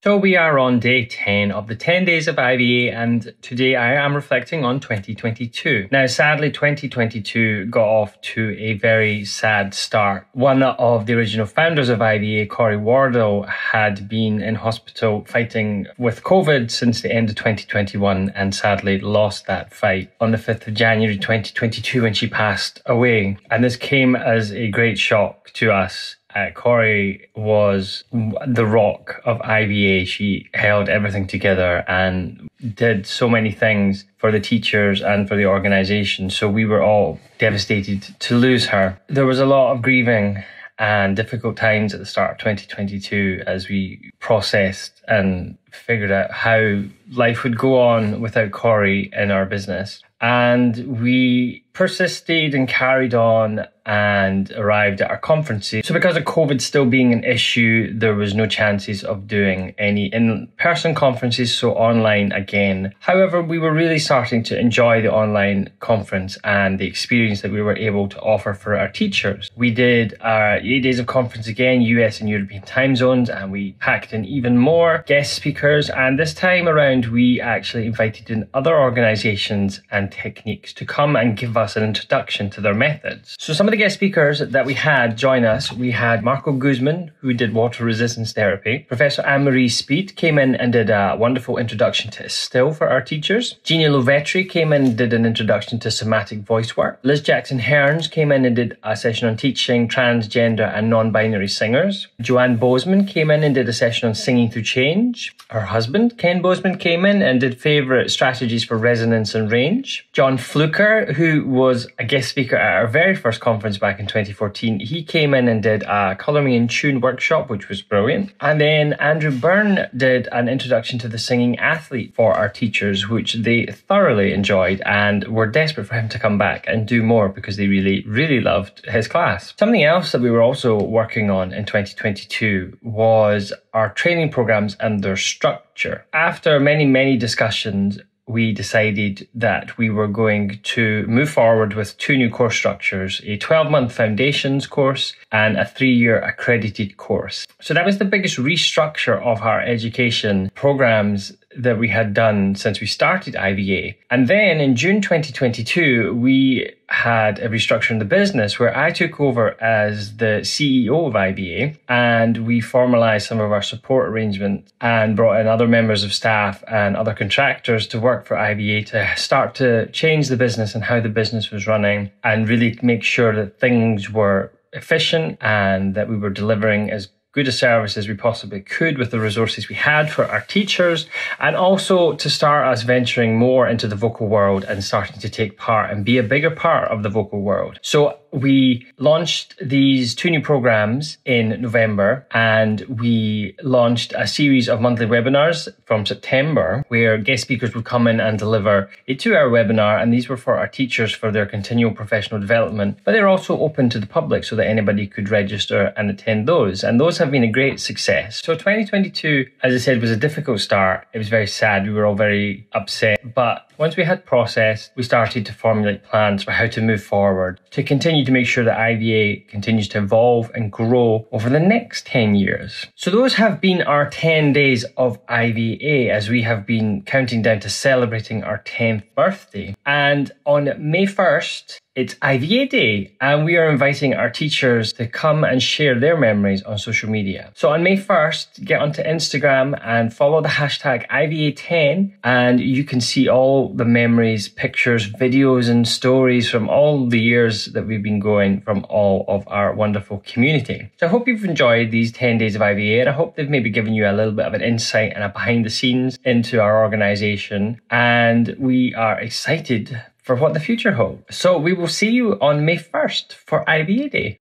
So we are on day 10 of the 10 days of IVA, and today I am reflecting on 2022. Now, sadly, 2022 got off to a very sad start. One of the original founders of IVA, Corey Wardle, had been in hospital fighting with COVID since the end of 2021 and sadly lost that fight on the 5th of January 2022 when she passed away. And this came as a great shock to us. Corey was the rock of IVA. She held everything together and did so many things for the teachers and for the organisation. So we were all devastated to lose her. There was a lot of grieving and difficult times at the start of 2022 as we processed and figured out how life would go on without Corey in our business. And we persisted and carried on and arrived at our conferences. So because of COVID still being an issue, there was no chances of doing any in-person conferences, so online again. However, we were really starting to enjoy the online conference and the experience that we were able to offer for our teachers. We did our 8 days of conference again, US and European time zones, and we packed in even more guest speakers. And this time around, we actually invited in other organizations and techniques to come and give us an introduction to their methods. So some of the guest speakers that we had join us, we had Marco Guzman, who did water resistance therapy. Professor Anne-Marie Speed came in and did a wonderful introduction to Still for our teachers. Gina Lovetri came in and did an introduction to somatic voice work. Liz Jackson-Hearns came in and did a session on teaching transgender and non-binary singers. Joanne Bozeman came in and did a session on singing through change. Her husband, Ken Bozeman, came in and did favourite strategies for resonance and range. John Fluker, who was a guest speaker at our very first conference back in 2014, he came in and did a Colour Me in Tune workshop, which was brilliant. And then Andrew Byrne did an introduction to the singing athlete for our teachers, which they thoroughly enjoyed and were desperate for him to come back and do more because they really, really loved his class. Something else that we were also working on in 2022 was our training programs and their structure. After many discussions, we decided that we were going to move forward with 2 new course structures, a 12-month foundations course and a 3-year accredited course. So that was the biggest restructure of our education programs that we had done since we started IVA. And then in June 2022, we had a restructure in the business where I took over as the CEO of IVA, and we formalized some of our support arrangements and brought in other members of staff and other contractors to work for IVA to start to change the business and how the business was running and really make sure that things were efficient and that we were delivering as good a service as we possibly could with the resources we had for our teachers, and also to start us venturing more into the vocal world and starting to take part and be a bigger part of the vocal world. So we launched these 2 new programs in November, and we launched a series of monthly webinars from September where guest speakers would come in and deliver a 2-hour webinar, and these were for our teachers for their continual professional development, but they're also open to the public so that anybody could register and attend those, and those have been a great success. So 2022, as I said, was a difficult start. It was very sad. We were all very upset, but once we had processed, we started to formulate plans for how to move forward to continue to make sure that IVA continues to evolve and grow over the next 10 years. So those have been our 10 days of IVA as we have been counting down to celebrating our 10th birthday. And on May 1st, it's IVA Day, and we are inviting our teachers to come and share their memories on social media. So on May 1st, get onto Instagram and follow the hashtag IVA10, and you can see all the memories, pictures, videos, and stories from all the years that we've been going from all of our wonderful community. So I hope you've enjoyed these 10 days of IVA, and I hope they've maybe given you a little bit of an insight and a behind the scenes into our organization. And we are excited for what the future holds. So we will see you on May 1st for IVA Day.